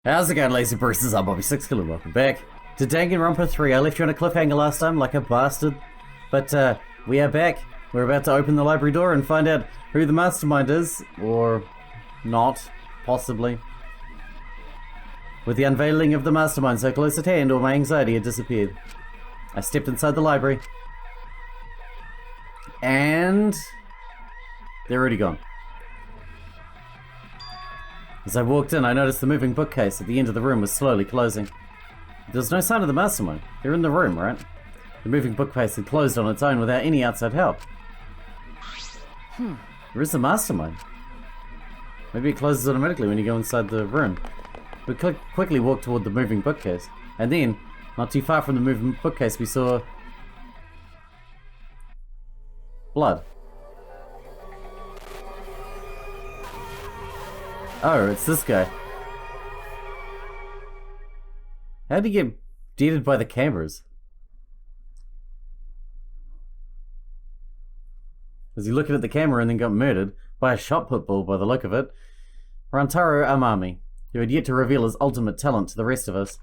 How's it going, lazy bruises? I'm Bobby Sixkilla, welcome back to Danganronpa 3. I left you on a cliffhanger last time like a bastard, but we are back. We're about to open the library door and find out who the mastermind is, or not, possibly. With the unveiling of the mastermind so close at hand, all my anxiety had disappeared. I stepped inside the library, and they're already gone. As I walked in, I noticed the moving bookcase at the end of the room was slowly closing. There was no sign of the mastermind. They're in the room, right? The moving bookcase had closed on its own without any outside help. Where is the mastermind? Maybe it closes automatically when you go inside the room. We quickly walked toward the moving bookcase. And then, not too far from the moving bookcase, we saw blood. Oh, it's this guy. How'd he get deaded by the cameras? Was he looking at the camera and then got murdered by a shot put bull by the look of it? Rantaro Amami, who had yet to reveal his ultimate talent to the rest of us,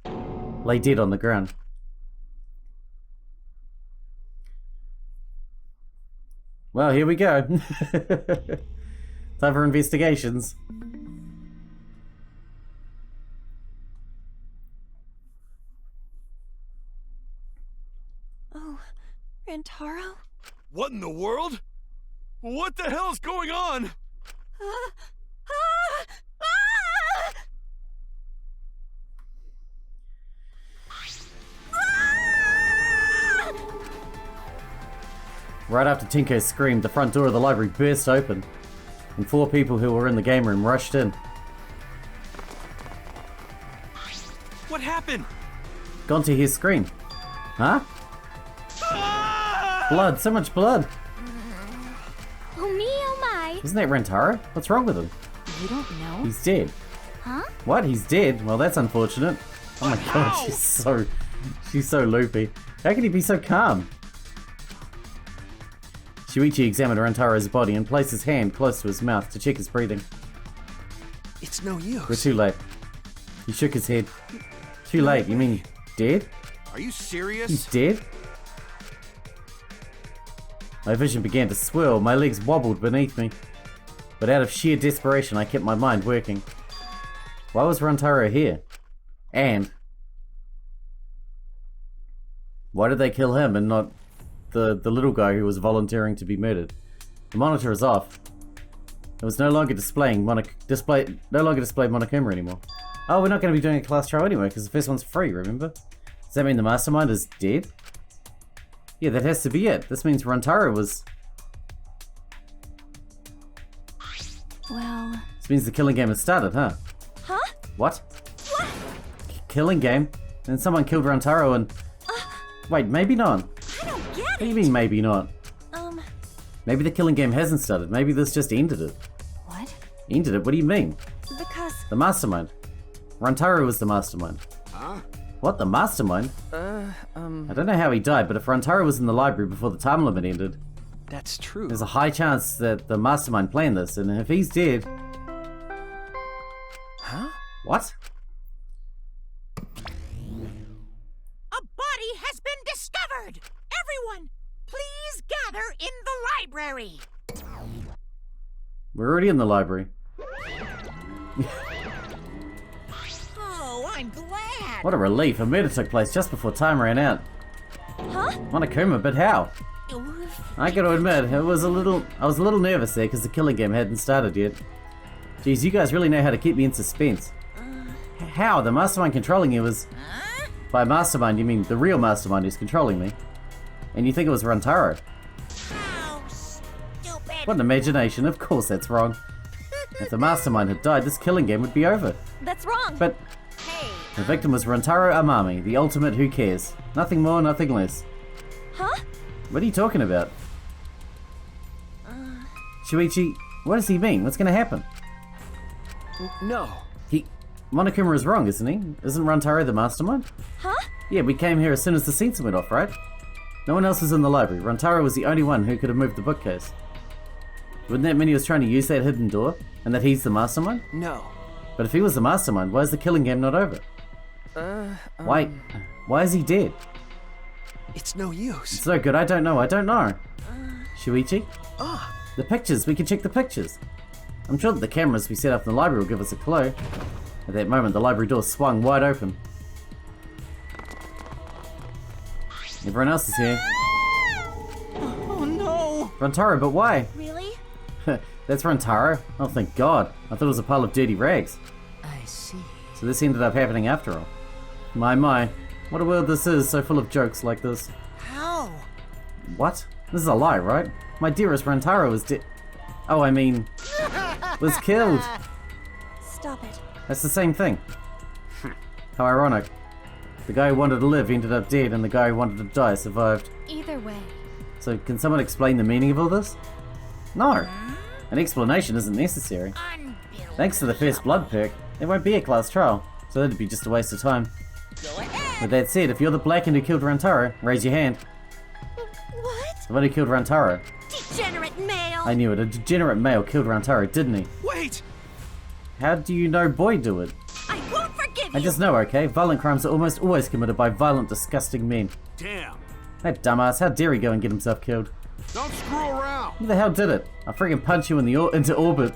lay dead on the ground. Well, here we go. Time for investigations. Rantaro? What in the world? What the hell's going on? Right after Tinko screamed, the front door of the library burst open, and 4 people who were in the game room rushed in. What happened? Gone to hear scream. Huh? Blood, so much blood. Oh me, oh my. Isn't that Rantaro? What's wrong with him? You don't know? He's dead. Huh? What? He's dead? Well, that's unfortunate. Oh my god, she's so loopy. How can he be so calm? Shuichi examined Rantaro's body and placed his hand close to his mouth to check his breathing. It's no use. We're too late. He shook his head. Too late? You mean dead? Are you serious? He's dead? My vision began to swirl, my legs wobbled beneath me. But out of sheer desperation, I kept my mind working. Why was Rantaro here? And why did they kill him and not the little guy who was volunteering to be murdered? The monitor is off. It was no longer displaying Monokuma anymore. Oh, we're not going to be doing a class trial anyway because the first one's free, remember? Does that mean the mastermind is dead? Yeah, that has to be it. This means Rantaro was... Well... This means the killing game has started, huh? Huh? What? Killing game? Then someone killed Rantaro and... Wait, maybe not. I don't get it! What do you mean, maybe not? Maybe the killing game hasn't started. Maybe this just ended it. What? Ended it? What do you mean? Because... The mastermind. Rantaro was the mastermind. Huh? What, the mastermind? I don't know how he died, but if Rantaro was in the library before the time limit ended, That's true. there's a high chance that the mastermind planned this, and if he's dead... Huh? What? A body has been discovered! Everyone, please gather in the library! We're already in the library. Oh, I'm glad! What a relief. A murder took place just before time ran out. Huh? Monokuma, but how? Oof. I gotta admit, I was a little nervous there because the killing game hadn't started yet. Geez, you guys really know how to keep me in suspense. How? The mastermind controlling you was... By mastermind, you mean the real mastermind who's controlling me. And you think it was Rantaro. How stupid! What an imagination. Of course that's wrong. If the mastermind had died, this killing game would be over. That's wrong! But Hey, the victim was Rantaro Amami, the ultimate who cares. Nothing more, nothing less. Huh? What are you talking about? Shuichi, what does he mean? What's gonna happen? No. Monokuma is wrong, isn't he? Isn't Rantaro the mastermind? Huh? Yeah, we came here as soon as the sensor went off, right? No one else was in the library. Rantaro was the only one who could have moved the bookcase. Wouldn't that mean he was trying to use that hidden door? And that he's the mastermind? No. But if he was the mastermind, why is the killing game not over? Why is he dead? It's no use. It's no good, I don't know. Shuichi? The pictures, we can check the pictures. I'm sure that the cameras we set up in the library will give us a clue. At that moment, the library door swung wide open. Everyone else is here. Oh no! Rantaro, but why? Really? That's Rantaro? Oh, thank God. I thought it was a pile of dirty rags. I see. So this ended up happening after all. My. What a world this is, so full of jokes like this. How? What? This is a lie, right? My dearest Rantaro was dead. Oh, I mean... was killed. Stop it. That's the same thing. How ironic. The guy who wanted to live ended up dead, and the guy who wanted to die survived. Either way. So can someone explain the meaning of all this? No. An explanation isn't necessary. Thanks to the first blood perk, there won't be a class trial, so that'd be just a waste of time. Go ahead. With that said, if you're the Blackened who killed Rantaro, raise your hand. What? The one who killed Rantaro. Degenerate male! I knew it. A degenerate male killed Rantaro, didn't he? Wait! How do you know Boy do it? I won't forgive I you! just know, okay? Violent crimes are almost always committed by violent, disgusting men. Damn. That dumbass, how dare he go and get himself killed? Don't screw around. Who the hell did it? I'll freaking punch you into orbit.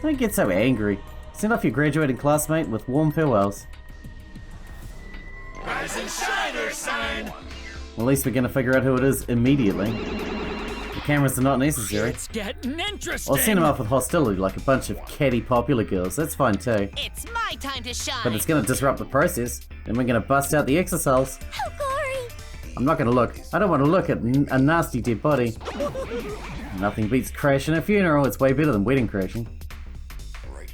Don't get so angry. Send off your graduating classmate with warm farewells. Rise and shine, Ursine. Well, at least we're gonna figure out who it is immediately. The cameras are not necessary. It's getting interesting. I'll send him off with hostility like a bunch of catty popular girls. That's fine too. It's my time to shine. But it's gonna disrupt the process. Then we're gonna bust out the exercise. How gory! I'm not gonna look. I don't want to look at a nasty dead body. Nothing beats crashing a funeral. It's way better than wedding crashing.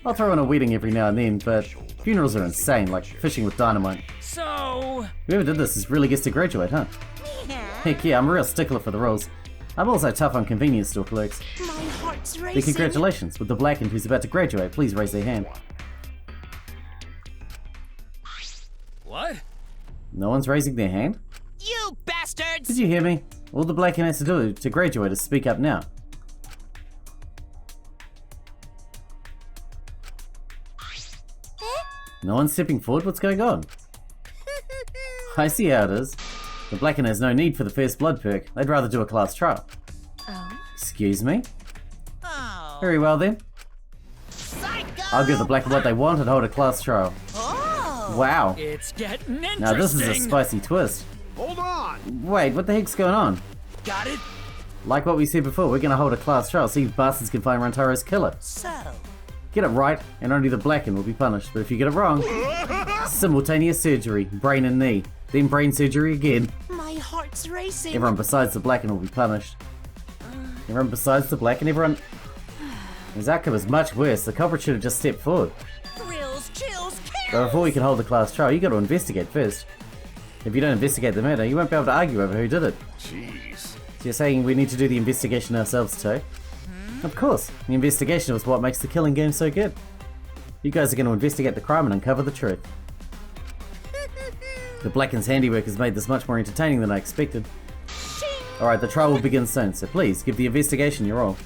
I'll throw in a wedding every now and then, but funerals are insane, like fishing with dynamite. So... Whoever did this is really gets to graduate, huh? Heck yeah, I'm a real stickler for the rules. I'm also tough on convenience store clerks. My heart's Then racing. congratulations, with the Blackened who's about to graduate, please raise their hand. What? No one's raising their hand? You bastards! Did you hear me? All the Blackened has to do to graduate is speak up now. No one's stepping forward? What's going on? I see how it is. The Blackened has no need for the first blood perk. They'd rather do a class trial. Oh? Excuse me? Oh. Very well then. Psycho! I'll give the Blackened what they want and hold a class trial. Oh. Wow. It's getting interesting. Now this is a spicy twist. Hold on. Wait, what the heck's going on? Got it? Like what we said before, we're gonna hold a class trial so you bastards can find Rantaro's killer. So... Get it right, and only the Blackened will be punished. But if you get it wrong, simultaneous surgery, brain and knee, then brain surgery again. My heart's racing. Everyone besides the Blackened will be punished. Everyone besides the Blackened, everyone... His outcome is much worse. The culprit should have just stepped forward. Thrills, chills, But kills! before we can hold the class trial, you got to investigate first. If you don't investigate the murder, you won't be able to argue over who did it. Jeez. So you're saying we need to do the investigation ourselves too? Of course. The investigation is what makes the killing game so good. You guys are going to investigate the crime and uncover the truth. The Blackened's handiwork has made this much more entertaining than I expected. Alright, the trial will begin soon, so please give the investigation your all.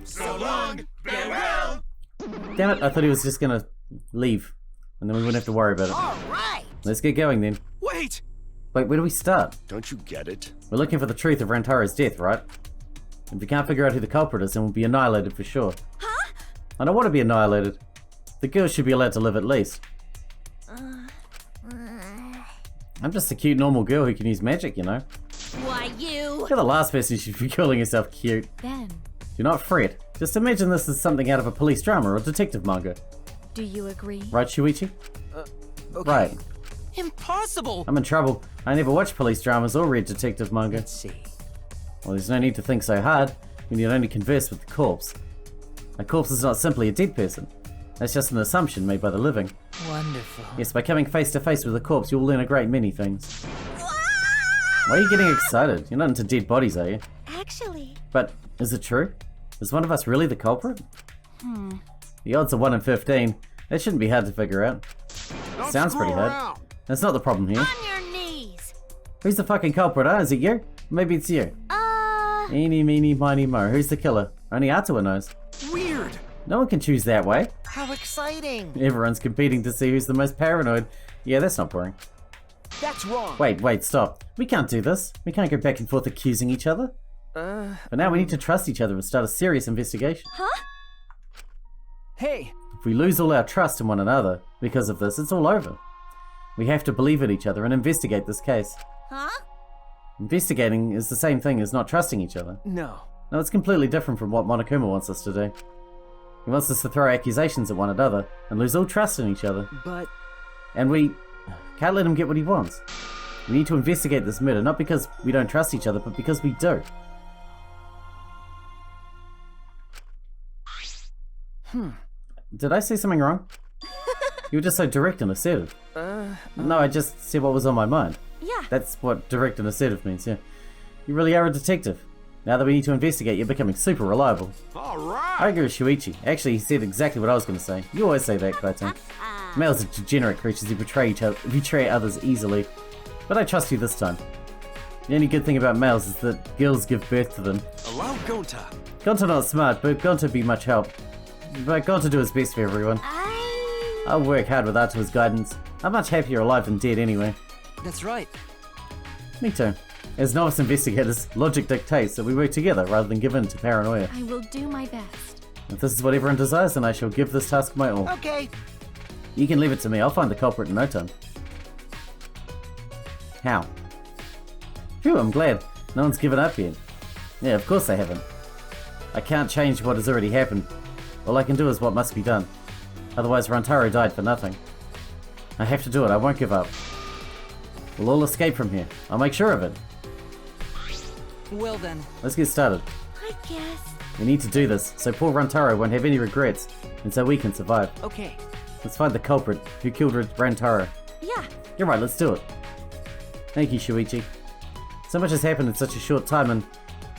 So long. Farewell. Damn it, I thought he was just going to leave. And then we wouldn't have to worry about it. All right! Let's get going then. Wait. Wait, where do we start? Don't you get it? We're looking for the truth of Rantaro's death, right? If we can't figure out who the culprit is, then we'll be annihilated for sure. Huh? I don't want to be annihilated. The girl should be allowed to live at least. I'm just a cute normal girl who can use magic, you know? Why, you? You're the last person who should be calling yourself cute. Ben, Do not fret. Just imagine this as something out of a police drama or detective manga. do you agree? Right, Shuichi? Okay. Right. Impossible! I'm in trouble. I never watched police dramas or read detective manga. Let's see. Well, there's no need to think so hard. We need only converse with the corpse. A corpse is not simply a dead person. That's just an assumption made by the living. Wonderful. Yes, by coming face to face with a corpse, you'll learn a great many things. Why are you getting excited? You're not into dead bodies, are you? Actually, But is it true? Is one of us really the culprit? The odds are 1 in 15. That shouldn't be hard to figure out. Don't Sounds screw pretty hard. around. That's not the problem here. on your knees. Who's the fucking culprit, huh? Is it you? Maybe it's you. Eeny, meeny, miny, mo. Who's the killer? Only Atua knows. Weird. No one can choose that way. How exciting! Everyone's competing to see who's the most paranoid. Yeah, that's not boring. That's wrong. Wait, stop. We can't do this. We can't go back and forth accusing each other. But now we need to trust each other and start a serious investigation. Huh? Hey, If we lose all our trust in one another because of this, it's all over. We have to believe in each other and investigate this case. Huh? Investigating is the same thing as not trusting each other. no. No, it's completely different from what Monokuma wants us to do. He wants us to throw accusations at one another and lose all trust in each other. But And we can't let him get what he wants. We need to investigate this murder, not because we don't trust each other, but because we do. Did I say something wrong? You were just so direct and assertive. No, I just said what was on my mind. Yeah. That's what direct and assertive means, yeah. You really are a detective. Now that we need to investigate, you're becoming super reliable. All right. I agree with Shuichi. Actually, he said exactly what I was going to say. You always say that, Clayton. Males are degenerate creatures who betray others easily. But I trust you this time. The only good thing about males is that girls give birth to them. Allow Gonta. Gonta not smart, but Gonta be much help. But Gonta do his best for everyone. I'll work hard with Atua's guidance. I'm much happier alive than dead anyway. that's right. Me too. As novice investigators, logic dictates that we work together rather than give in to paranoia. I will do my best. If this is what everyone desires, then I shall give this task my all. Okay. You can leave it to me, I'll find the culprit in no time. How? Phew, I'm glad. No one's given up yet. Yeah, of course they haven't. I can't change what has already happened. All I can do is what must be done. Otherwise Rantaro died for nothing. I have to do it, I won't give up. We'll all escape from here. I'll make sure of it. Well then. Let's get started. I guess. We need to do this, so poor Rantaro won't have any regrets, and so we can survive. Okay. Let's find the culprit who killed Rantaro. Yeah. You're right, let's do it. Thank you, Shuichi. So much has happened in such a short time, and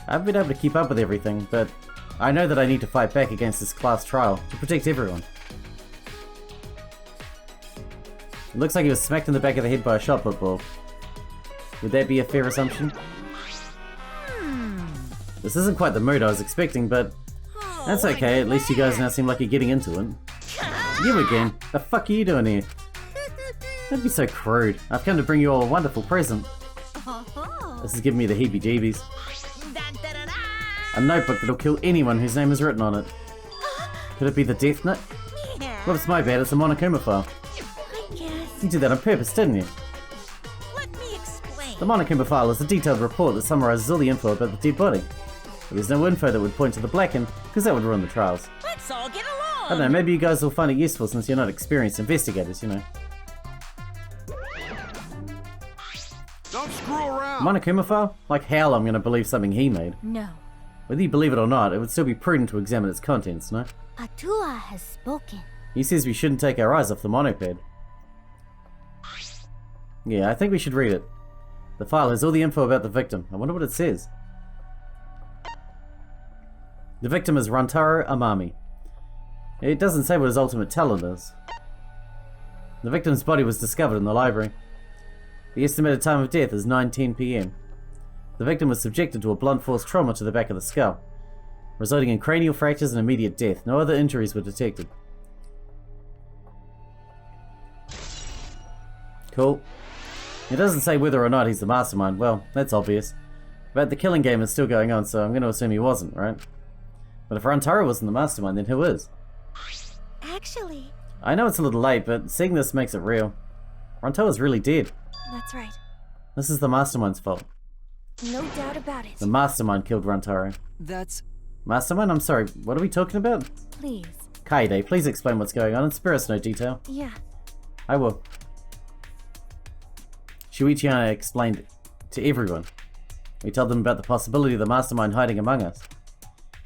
I haven't been able to keep up with everything, but I know that I need to fight back against this class trial to protect everyone. It looks like he was smacked in the back of the head by a shot put ball. Would that be a fair assumption? This isn't quite the mood I was expecting, but that's okay, at least you guys now seem like you're getting into it. You again? The fuck are you doing here? That'd be so crude. I've come to bring you all a wonderful present. This is giving me the heebie-jeebies. A notebook that'll kill anyone whose name is written on it. Could it be the Death Note? Whoops, my bad, it's a Monokuma file. I guess. You did that on purpose, didn't you? Let me explain. The Monokuma file is a detailed report that summarizes all the info about the dead body. But there's no info that would point to the Blacken, because that would ruin the trials. Let's all get I along. don't know, maybe you guys will find it useful since you're not experienced investigators, you know. Don't screw around. Monokuma file? Like hell I'm gonna believe something he made. No. Whether you believe it or not, it would still be prudent to examine its contents, no? Atua has spoken. He says we shouldn't take our eyes off the monopad. Yeah, I think we should read it. The file has all the info about the victim. I wonder what it says. The victim is Rantaro Amami. It doesn't say what his ultimate talent is. The victim's body was discovered in the library. The estimated time of death is 9:10 PM. The victim was subjected to a blunt force trauma to the back of the skull, resulting in cranial fractures and immediate death. No other injuries were detected. Cool. It doesn't say whether or not he's the mastermind. Well, that's obvious. But the killing game is still going on, so I'm going to assume he wasn't, right? But if Rantaro wasn't the mastermind, then who is? Actually, I know it's a little late, but seeing this makes it real. Rantaro's really dead. that's right. This is the mastermind's fault. No doubt about it. The mastermind killed Rantaro. That's... Mastermind? I'm sorry, what are we talking about? Please. Kaede, please explain what's going on and spare us no detail. Yeah. I will. Shuichi and I explained to everyone. We told them about the possibility of the mastermind hiding among us,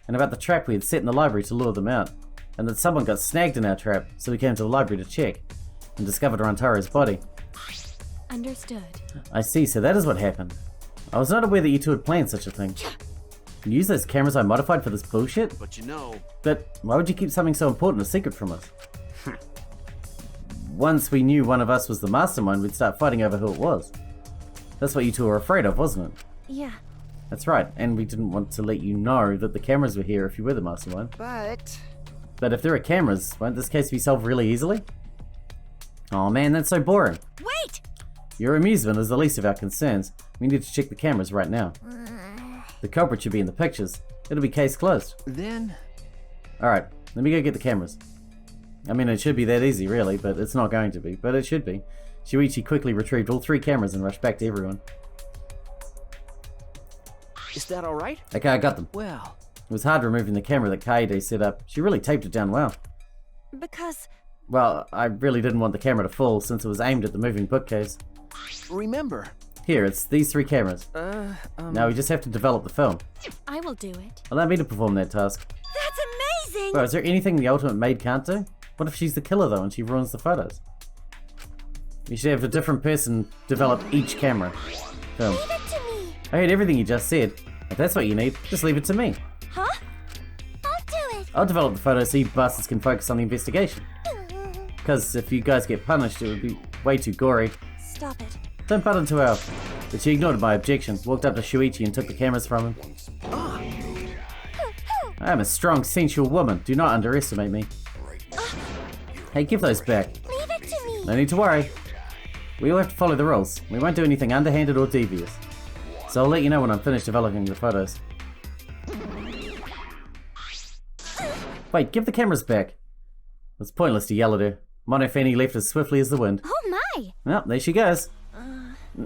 and about the trap we had set in the library to lure them out, and that someone got snagged in our trap, so we came to the library to check, and discovered Rantaro's body. Understood. I see, so that is what happened. I was not aware that you two had planned such a thing. You use those cameras I modified for this bullshit? But you know, But why would you keep something so important a secret from us? Once we knew one of us was the mastermind, we'd start fighting over who it was. That's what you two were afraid of, wasn't it? Yeah. That's right, and we didn't want to let you know that the cameras were here if you were the mastermind. But... But if there are cameras, won't this case be solved really easily? Oh man, that's so boring. Wait! Your amusement is the least of our concerns. We need to check the cameras right now. The culprit should be in the pictures. It'll be case closed. Then... Alright, let me go get the cameras. I mean, it should be that easy, really, but it's not going to be. But it should be. Shuichi quickly retrieved all 3 cameras and rushed back to everyone. Is that alright? Okay, I got them. Well... It was hard removing the camera that Kaede set up. She really taped it down well. Because... Well, I really didn't want the camera to fall since it was aimed at the moving bookcase. Remember... Here, it's these 3 cameras. Now we just have to develop the film. I will do it. Allow me to perform that task. That's amazing! Bro, is there anything the ultimate maid can't do? What if she's the killer though and she ruins the photos? You should have a different person develop each camera. Film. Leave it to me! I heard everything you just said. If that's what you need, just leave it to me. Huh? I'll do it! I'll develop the photos so you bastards can focus on the investigation. Because if you guys get punished, it would be way too gory. Stop it. Don't butt into our... But she ignored my objection, walked up to Shuichi and took the cameras from him. I am a strong, sensual woman. Do not underestimate me. Hey, give those back. Leave it to me! No need to worry. We all have to follow the rules. We won't do anything underhanded or devious. So I'll let you know when I'm finished developing the photos. Wait, give the cameras back. It's pointless to yell at her. Monofeni left as swiftly as the wind. Oh my! Well, there she goes.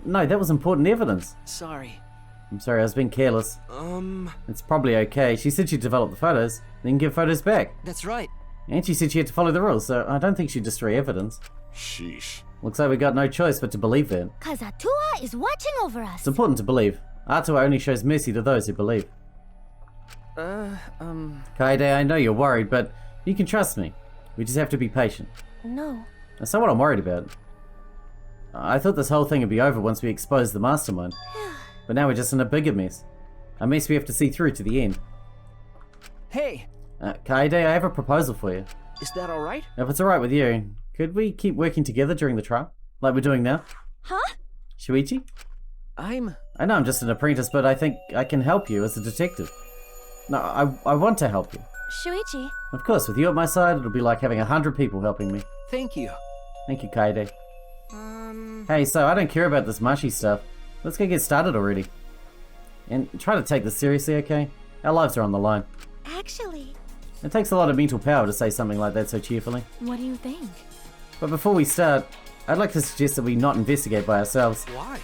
No, that was important evidence. Sorry. I'm sorry, I was being careless. It's probably okay. She said she'd develop the photos, then give photos back. That's right. And she said she had to follow the rules, so I don't think she'd destroy evidence. Sheesh. Looks like we got no choice but to believe that. Cause Atua is watching over us. It's important to believe. Atua only shows mercy to those who believe. Kaede, I know you're worried, but you can trust me. We just have to be patient. No. That's not what I'm worried about. I thought this whole thing would be over once we exposed the mastermind. But now we're just in a bigger mess. A mess we have to see through to the end. Hey! Kaede, I have a proposal for you. Is that alright? If it's alright with you, could we keep working together during the trial? Like we're doing now? Huh? Shuichi? I know I'm just an apprentice, but I think I can help you as a detective. No, I want to help you. Shuichi. Of course, with you at my side, it'll be like having 100 people helping me. Thank you. Thank you, Kaede. Hey, so I don't care about this mushy stuff. Let's go get started already. And try to take this seriously, okay? Our lives are on the line. Actually, It takes a lot of mental power to say something like that so cheerfully. what do you think? But before we start, I'd like to suggest that we not investigate by ourselves. Why?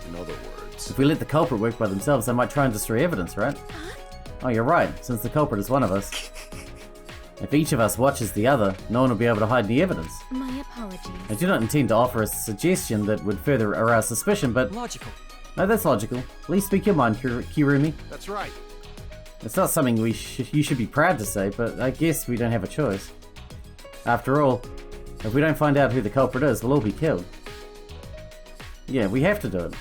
In other words, If we let the culprit work by themselves, they might try and destroy evidence, right? Oh, you're right, since the culprit is one of us. If each of us watches the other, no one will be able to hide any evidence. My apologies. I do not intend to offer a suggestion that would further arouse suspicion, but... Logical. No, that's logical. Please speak your mind, Kirumi. that's right. It's not something you should be proud to say, but I guess we don't have a choice. After all, if we don't find out who the culprit is, we'll all be killed. Yeah, we have to do it.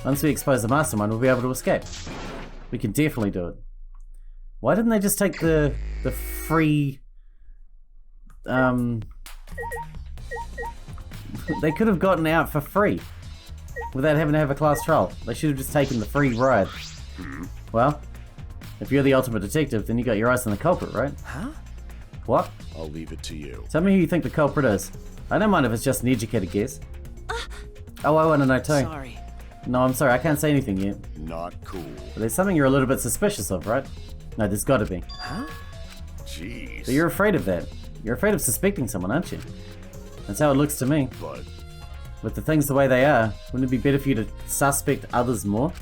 Once we expose the mastermind, we'll be able to escape. We can definitely do it. Why didn't they just take the free... They could have gotten out for free without having to have a class trial. They should have just taken the free ride. Well, if you're the ultimate detective, then you got your eyes on the culprit, right? Huh? What? I'll leave it to you. Tell me who you think the culprit is. I don't mind if it's just an educated guess. Oh, I want to know too. Sorry. No, I'm sorry, I can't say anything yet. Not cool. But there's something you're a little bit suspicious of, right? No, there's gotta be. Huh? Jeez. But you're afraid of that. You're afraid of suspecting someone, aren't you? That's how it looks to me. But With the things the way they are, wouldn't it be better for you to suspect others more?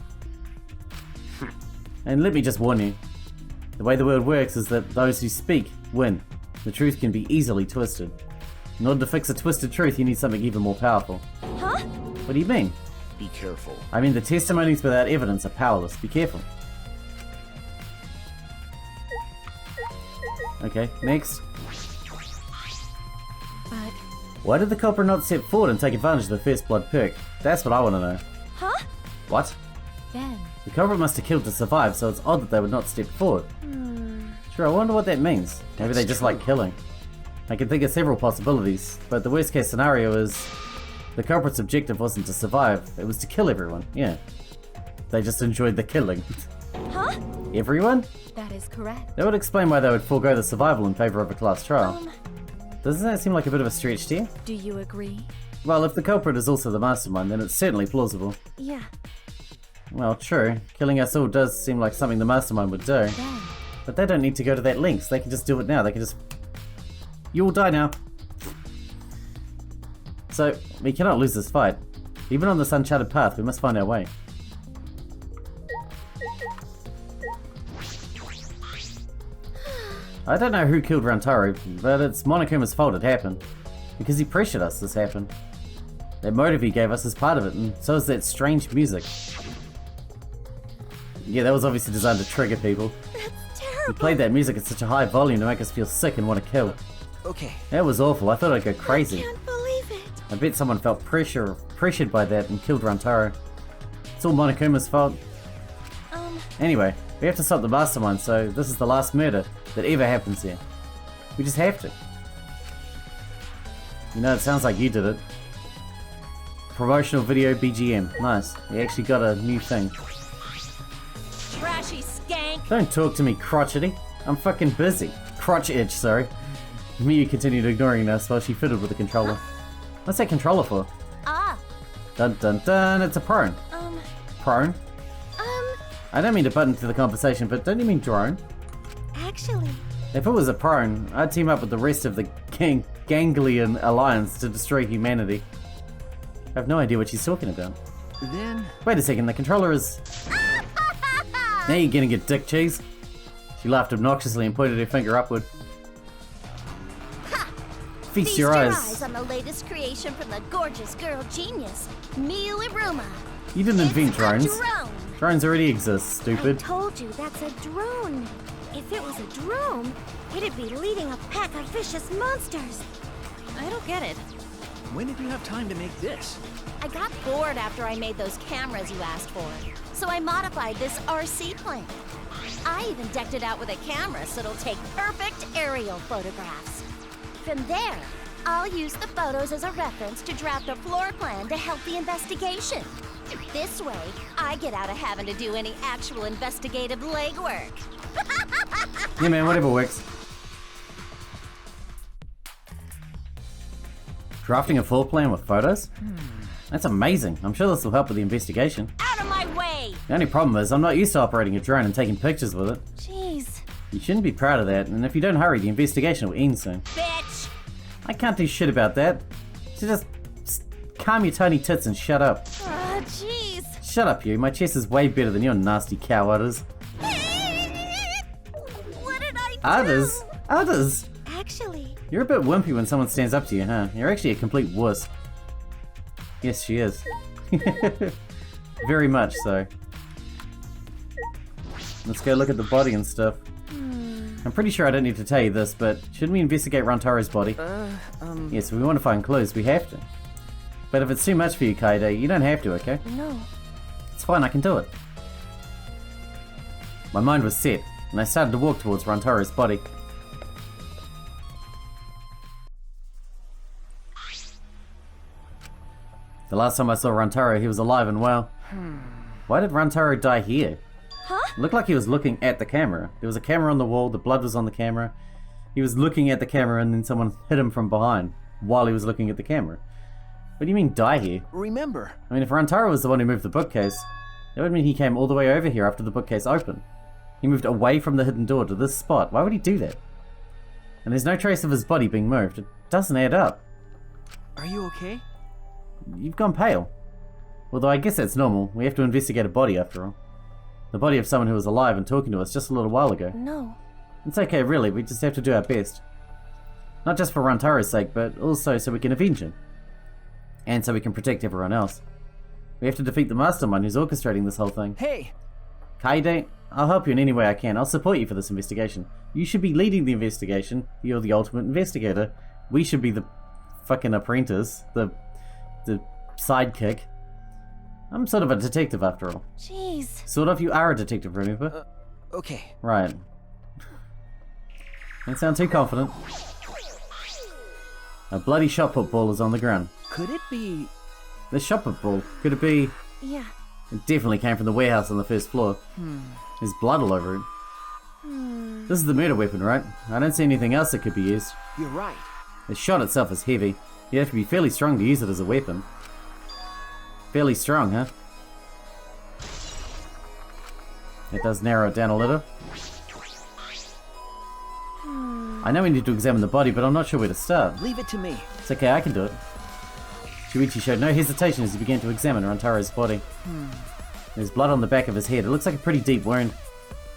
And let me just warn you. The way the world works is that those who speak win. The truth can be easily twisted. In order to fix a twisted truth, you need something even more powerful. Huh? What do you mean? be careful. I mean, the testimonies without evidence are powerless. Be careful. Okay, next. But... Why did the culprit not step forward and take advantage of the first blood perk? That's what I want to know. Huh? What? Then... The culprit must have killed to survive, so it's odd that they would not step forward. Sure, I wonder what that means. Maybe they just like killing. I can think of several possibilities, but the worst case scenario is the culprit's objective wasn't to survive, it was to kill everyone, yeah. They just enjoyed the killing. Huh? Everyone? That is correct. That would explain why they would forego the survival in favor of a class trial. Doesn't that seem like a bit of a stretch to you? Do you agree? Well, if the culprit is also the mastermind, then it's certainly plausible. Yeah. Well, true. Killing us all does seem like something the mastermind would do. Then. But they don't need to go to that lengths. They can just do it now. They can just... You will die now. So, we cannot lose this fight. Even on this uncharted path, we must find our way. I don't know who killed Rantaro, but it's Monokuma's fault it happened. Because he pressured us this happened. That motive he gave us is part of it, and so is that strange music. Yeah, that was obviously designed to trigger people. That's He terrible. played that music at such a high volume to make us feel sick and want to kill. Okay. That was awful. I thought I'd go I crazy. can't believe it. I bet someone felt pressured by that and killed Rantaro. It's all Monokuma's fault. Anyway, we have to stop the mastermind, so this is the last murder that ever happens here. We just have to. You know, it sounds like you did it. Promotional video BGM. Nice. We actually got a new thing. Trashy skank. Don't talk to me, crotchety. I'm fucking busy. Crotch itch, sorry. Miyu continued ignoring us while she fiddled with the controller. What's that controller for? Ah. Dun dun dun, it's a prone. Prone? I don't mean to butt into the conversation, but don't you mean drone? Actually. If it was a prone, I'd team up with the rest of the Ganglion Alliance to destroy humanity. I have no idea what she's talking about. Then... Wait a second, the controller is... Now you're gonna get dick cheese. She laughed obnoxiously and pointed her finger upward. Feast your eyes. on the latest creation from the gorgeous girl genius, Miyu Iruma. You didn't invent It's a drones. drone. Drones already exist, I stupid. told you that's a drone. If it was a drone, it'd be leading a pack of vicious monsters. I don't get it. When did you have time to make this? I got bored after I made those cameras you asked for, so I modified this RC plane. I even decked it out with a camera so it'll take perfect aerial photographs. From there, I'll use the photos as a reference to draft a floor plan to help the investigation. This way, I get out of having to do any actual investigative legwork. Yeah man, whatever works. Drafting a floor plan with photos? That's amazing. I'm sure this will help with the investigation. Out of my way! The only problem is I'm not used to operating a drone and taking pictures with it. Jeez. You shouldn't be proud of that, and if you don't hurry, the investigation will end soon. Bitch! I can't do shit about that. So just calm your tiny tits and shut up. Ah, jeez. Shut up, you. My chest is way better than your nasty cow udders. What did I do? Udders? Udders? Actually. You're a bit wimpy when someone stands up to you, huh? You're actually a complete wuss. Yes, she is. Very much so. Let's go look at the body and stuff. I'm pretty sure I don't need to tell you this, but shouldn't we investigate Rantaro's body? Yes, we want to find clues. We have to. But if it's too much for you, Kaide, you don't have to, okay? No. It's fine, I can do it. My mind was set, and I started to walk towards Rantaro's body. The last time I saw Rantaro, he was alive and well. Why did Rantaro die here? Huh? It looked like he was looking at the camera. There was a camera on the wall, the blood was on the camera. He was looking at the camera and then someone hit him from behind while he was looking at the camera. What do you mean die here? Remember. I mean, if Rantaro was the one who moved the bookcase, that would mean he came all the way over here after the bookcase opened. He moved away from the hidden door to this spot. Why would he do that? And there's no trace of his body being moved. It doesn't add up. Are you okay? You've gone pale. Although I guess that's normal. We have to investigate a body after all. The body of someone who was alive and talking to us just a little while ago. No. It's okay, really. We just have to do our best. Not just for Rantaro's sake, but also so we can avenge him. And so we can protect everyone else. We have to defeat the mastermind who's orchestrating this whole thing. Hey! Kaide, I'll help you in any way I can. I'll support you for this investigation. You should be leading the investigation. You're the ultimate investigator. We should be the fucking apprentice. The sidekick. I'm sort of a detective after all. Jeez. Sort of, you are a detective, remember? Okay. Right. Don't sound too confident. A bloody shot put ball is on the ground. Could it be... The shot put ball, could it be... Yeah. It definitely came from the warehouse on the first floor. There's blood all over it. This is the murder weapon, right? I don't see anything else that could be used. You're right. The shot itself is heavy. You have to be fairly strong to use it as a weapon. Fairly strong, huh? It does narrow it down a little. I know we need to examine the body, but I'm not sure where to start. Leave it to me. It's okay, I can do it. Shuichi showed no hesitation as he began to examine Rantaro's body. There's blood on the back of his head. It looks like a pretty deep wound.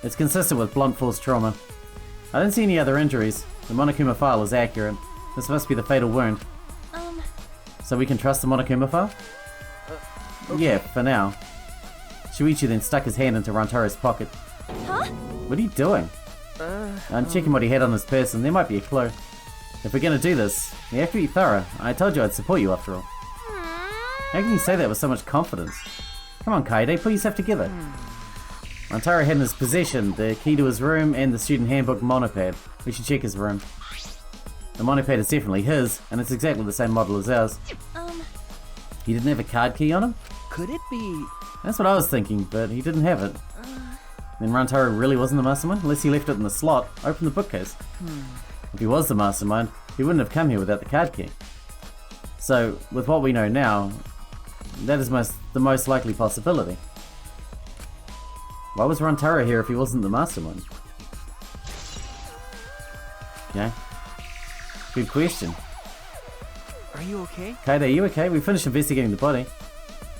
It's consistent with blunt force trauma. I don't see any other injuries. The Monokuma file is accurate. This must be the fatal wound. So we can trust the Monokuma file? Okay. Yeah, for now. Shuichi then stuck his hand into Rantaro's pocket. Huh? What are you doing? I'm checking what he had on his person. There might be a clue. If we're gonna do this, we have to be thorough. I told you I'd support you after all. How can you say that with so much confidence? Come on, Kaede, put yourself together. Rantaro had in his possession the key to his room and the student handbook monopad. We should check his room. The monopad is definitely his, and it's exactly the same model as ours. He didn't have a card key on him? Could it be... That's what I was thinking, but he didn't have it. Then Rantaro really wasn't the mastermind, unless he left it in the slot. Open the bookcase. If he was the mastermind, he wouldn't have come here without the card key. So, with what we know now, that is the most likely possibility. Why was Rantaro here if he wasn't the mastermind? Okay. Good question. Are you okay? Kaede, are you okay? We finished investigating the body.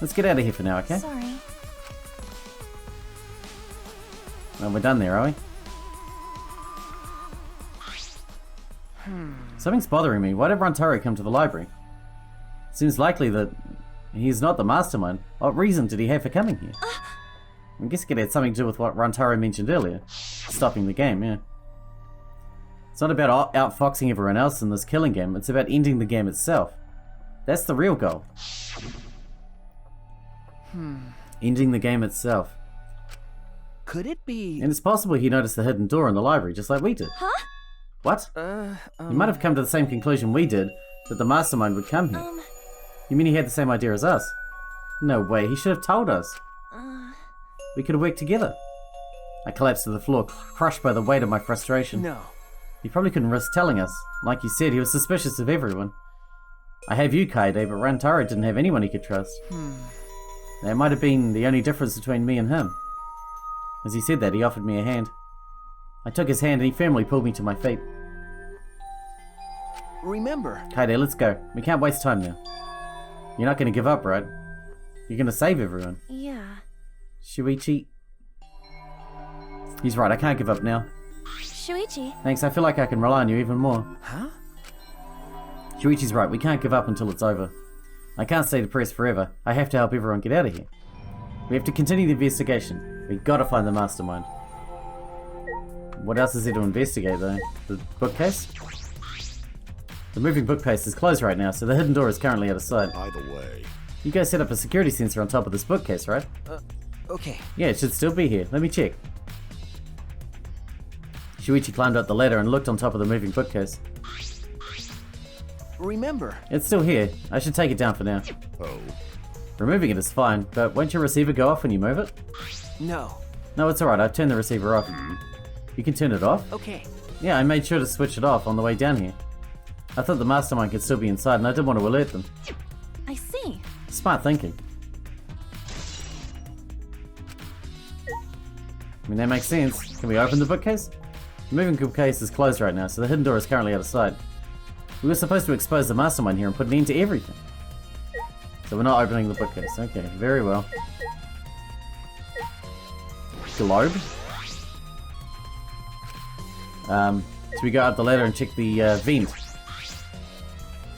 Let's get out of here for now, okay? Sorry. Well, we're done there, are we? Something's bothering me. Why did Rantaro come to the library? Seems likely that he's not the mastermind. What reason did he have for coming here? I guess it had something to do with what Rantaro mentioned earlier. Stopping the game, yeah. It's not about outfoxing everyone else in this killing game, it's about ending the game itself. That's the real goal. Ending the game itself. Could it be... And it's possible he noticed the hidden door in the library, just like we did. Huh? What? He might have come to the same conclusion we did, that the mastermind would come here. You mean he had the same idea as us? No way, he should have told us. We could have worked together. I collapsed to the floor, crushed by the weight of my frustration. No. He probably couldn't risk telling us. Like you said, he was suspicious of everyone. I have you, Kaede, but Rantaro didn't have anyone he could trust. That might have been the only difference between me and him. As he said that, he offered me a hand. I took his hand and he firmly pulled me to my feet. Remember... Kaede, let's go. We can't waste time now. You're not going to give up, right? You're going to save everyone. Yeah. Shuichi. He's right, I can't give up now. Shuichi. Thanks, I feel like I can rely on you even more. Huh? Shuichi's right, we can't give up until it's over. I can't stay depressed forever. I have to help everyone get out of here. We have to continue the investigation. We've got to find the mastermind. What else is there to investigate, though? The bookcase? The moving bookcase is closed right now, so the hidden door is currently out of sight. By the way, You guys set up a security sensor on top of this bookcase, right? Okay. Yeah, it should still be here. Let me check. Shuichi climbed up the ladder and looked on top of the moving bookcase. Remember... It's still here. I should take it down for now. oh, Removing it is fine, but won't your receiver go off when you move it? No. No, it's alright. I've turned the receiver off. You can turn it off? Okay. Yeah, I made sure to switch it off on the way down here. I thought the mastermind could still be inside and I didn't want to alert them. I see. Smart thinking. I mean, that makes sense. Can we open the bookcase? The moving bookcase is closed right now, so the hidden door is currently out of sight. We were supposed to expose the mastermind here and put an end to everything. So we're not opening the bookcase. Okay, very well. Globe? So we go up the ladder and check the vent.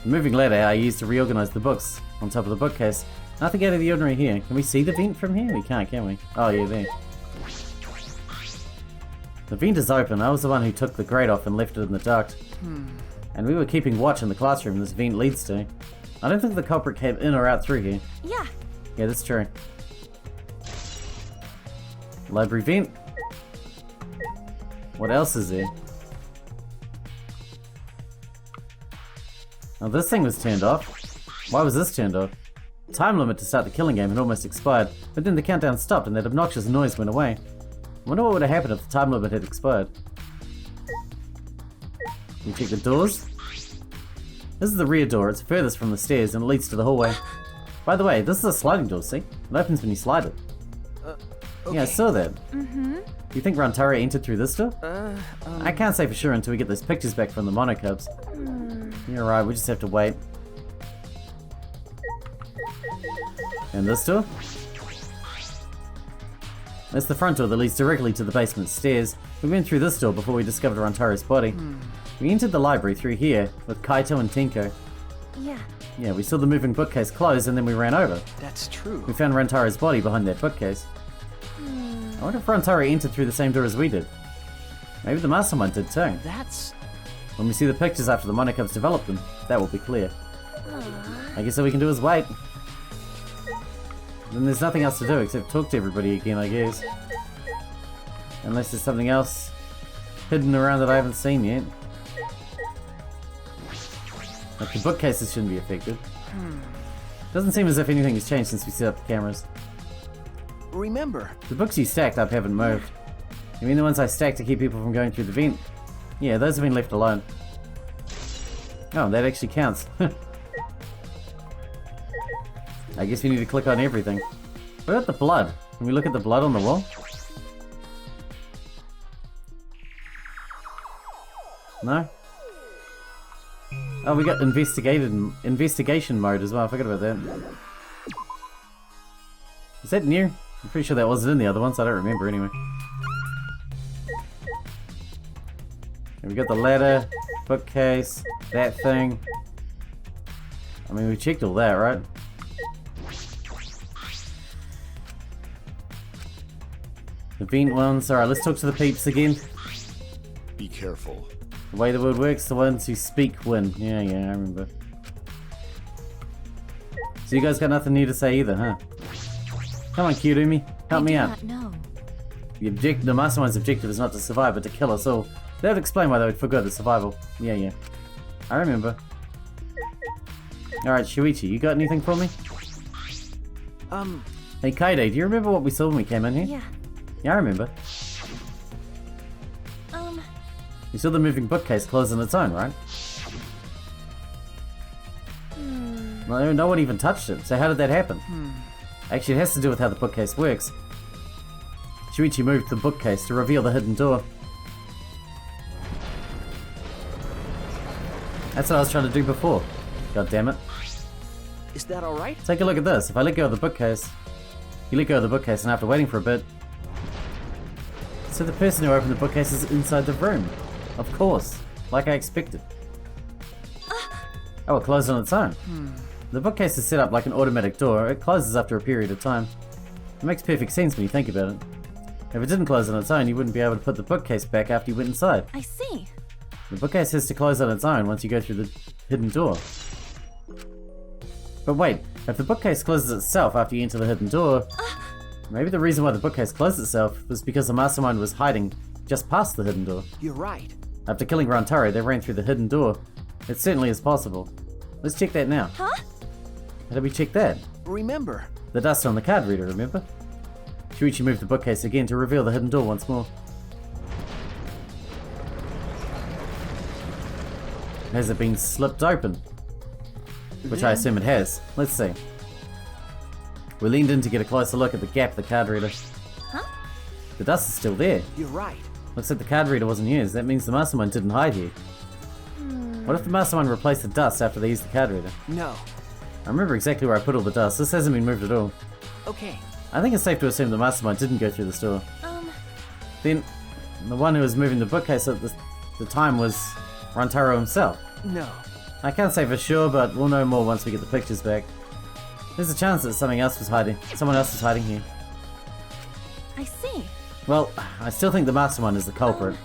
The moving ladder I used to reorganize the books on top of the bookcase. Nothing out of the ordinary here. Can we see the vent from here? We can't, can we? Oh yeah, there. The vent is open. I was the one who took the grate off and left it in the duct. And we were keeping watch in the classroom this vent leads to. I don't think the culprit came in or out through here. Yeah. Yeah, that's true. Library vent. What else is there? Oh, this thing was turned off. Why was this turned off? Time limit to start the killing game had almost expired, but then the countdown stopped and that obnoxious noise went away. I wonder what would have happened if the time limit had expired. Can you check the doors? This is the rear door. It's furthest from the stairs and it leads to the hallway. By the way, this is a sliding door, see? It opens when you slide it. Okay. Yeah, I saw that. Do you think Rantaro entered through this door? I can't say for sure until we get those pictures back from the monocubs. You're right, we just have to wait. And this door? That's the front door that leads directly to the basement stairs. We went through this door before we discovered Rantaro's body. We entered the library through here with Kaito and Tenko. Yeah. Yeah, we saw the moving bookcase close and then we ran over. That's true. We found Rantaro's body behind that bookcase. I wonder if Rantaro entered through the same door as we did. Maybe the mastermind did too. That's... When we see the pictures after the monocubs develop them, that will be clear. I guess all we can do is wait. Then there's nothing else to do except talk to everybody again, I guess. Unless there's something else hidden around that I haven't seen yet. Like the bookcases shouldn't be affected. Doesn't seem as if anything has changed since we set up the cameras. Remember. The books you stacked up haven't moved. You mean the ones I stacked to keep people from going through the vent? Yeah, those have been left alone. Oh, that actually counts. I guess we need to click on everything. What about the blood? Can we look at the blood on the wall? No? Oh, we got investigation mode as well. I forgot about that. Is that new? I'm pretty sure that wasn't in the other ones. I don't remember anyway. And we got the ladder, bookcase, that thing. I mean, we checked all that, right? The vent ones. Alright, let's talk to the peeps again. Be careful. The way the word works, the ones who speak win. Yeah, I remember. So you guys got nothing new to say either, huh? Come on, Kirumi. Help me out. No. The mastermind's objective is not to survive, but to kill us all. That would explain why they would forgo the survival. Yeah. I remember. Alright, Shuichi, you got anything for me? Hey, Kaide, do you remember what we saw when we came in here? Yeah. Yeah, I remember. You saw the moving bookcase close on its own, right? Well, no one even touched it, so how did that happen? Actually, it has to do with how the bookcase works. Shuichi moved the bookcase to reveal the hidden door. That's what I was trying to do before. God damn it. Is that alright? Take a look at this. If I let go of the bookcase, you let go of the bookcase, and after waiting for a bit, so the person who opened the bookcase is inside the room. Of course, like I expected. Oh, it closed on its own. The bookcase is set up like an automatic door. It closes after a period of time. It makes perfect sense when you think about it. If it didn't close on its own, you wouldn't be able to put the bookcase back after you went inside. I see. The bookcase has to close on its own once you go through the hidden door. But wait, if the bookcase closes itself after you enter the hidden door, maybe the reason why the bookcase closed itself was because the mastermind was hiding just past the hidden door. You're right. After killing Rantaro, they ran through the hidden door. It certainly is possible. Let's check that now. Huh? How did we check that? Remember. The dust on the card reader, remember? Shuichi moved the bookcase again to reveal the hidden door once more. Has it been slipped open? Which I assume it has. Let's see. We leaned in to get a closer look at the gap of the card reader. Huh? The dust is still there. You're right. Looks like the card reader wasn't used. That means the mastermind didn't hide here. What if the mastermind replaced the dust after they used the card reader? No. I remember exactly where I put all the dust. This hasn't been moved at all. Okay. I think it's safe to assume the mastermind didn't go through this door. Then, the one who was moving the bookcase at the time was Rantaro himself. No. I can't say for sure, but we'll know more once we get the pictures back. There's a chance that someone else was hiding here. I see. Well, I still think the mastermind is the culprit.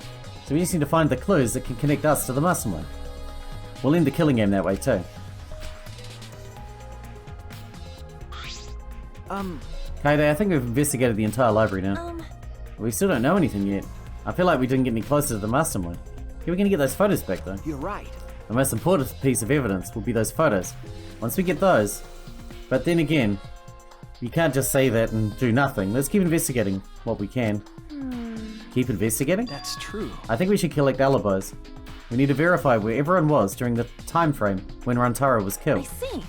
So we just need to find the clues that can connect us to the mastermind. We'll end the killing game that way too. Kaide, I think we've investigated the entire library now. We still don't know anything yet. I feel like we didn't get any closer to the mastermind. We're gonna get those photos back though. You're right. The most important piece of evidence will be those photos. Once we get those, but then again, you can't just say that and do nothing. Let's keep investigating what we can. Keep investigating? That's true. I think we should collect alibis. We need to verify where everyone was during the time frame when Rantaro was I killed. see.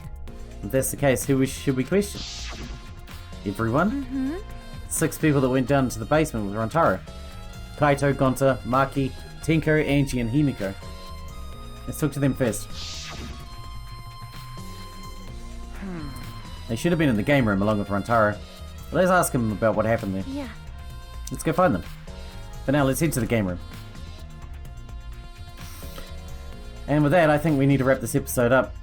If that's the case, should we question? Everyone? Mm-hmm. 6 people that went down to the basement with Rantaro. Kaito, Gonta, Maki, Tenko, Angie, and Himiko. Let's talk to them first. They should have been in the game room along with Rantaro. But let's ask them about what happened there. Yeah. Let's go find them. But now let's head to the game room. And with that, I think we need to wrap this episode up.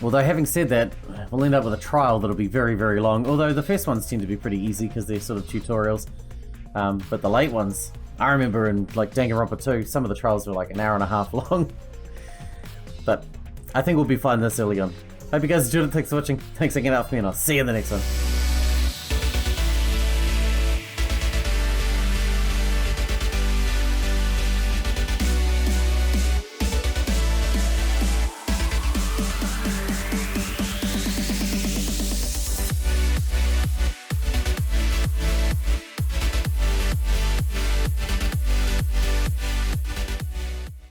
Although having said that, we'll end up with a trial that'll be very, very long. Although the first ones tend to be pretty easy because they're sort of tutorials. But the late ones, I remember in like Danganronpa 2, some of the trials were like an hour and a half long. But I think we'll be fine this early on. Hope you guys enjoyed it. Thanks for watching. Thanks again out for me, and I'll see you in the next one.